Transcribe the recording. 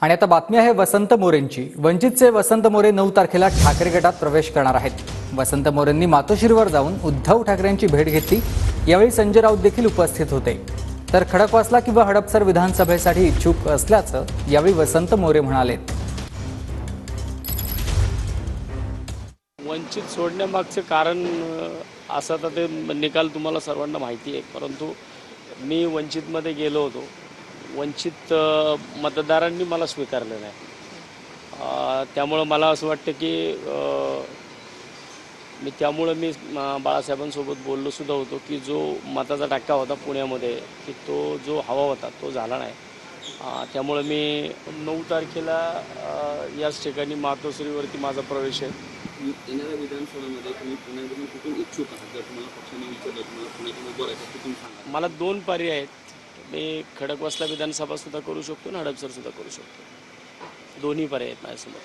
आणि आता बातमी आहे वसंत मोरेंची। वंचितचे वसंत मोरे 9 तारखेला ठाकरे गटात प्रवेश करणार आहेत। वसंत मोरेंनी मातोश्रीवर जाऊन उद्धव ठाकरेंची भेट घेतली। यावेळी संजय राऊत देखील उपस्थित होते। तर खडकवासला किंवा हडपसर विधानसभेसाठी इच्छुक असल्याचं यावेळी वसंत मोरे म्हणाले। वंचित सोडण्यामागचं कारण असं तर ते निकाल तुम्हाला सर्वांना माहिती आहे, परंतु मी वंचितमध्ये गेलो होतो। वंचित मतदारांनी मला स्वीकारलं नाही। त्यामुळे मला असं वाटतं की मी बाळासाहेबांसोबत बोललो सुद्धा होतो की जो मताचा टक्का होता पुण्यामध्ये की तो जो हवा होता तो झाला नाही। त्यामुळे मी 9 तारखेला याच ठिकाणी मातोश्रीवरती माझा प्रवेश आहे। येणाऱ्या विधानसभेमध्ये तुम्ही पुण्यामधून कुठून इच्छुक आहात? जर तुम्हाला पक्षाने विचारलं तुम्हाला पुण्यातून उभं राहायचं कुठून सांगा? मला 2 पर्याय आहेत। मी खडकवासला विधानसभा सुद्धा करू शकतो आणि हडपसर सुद्धा करू शकतो। दोन्ही पर्याय आहेत माझ्यासमोर।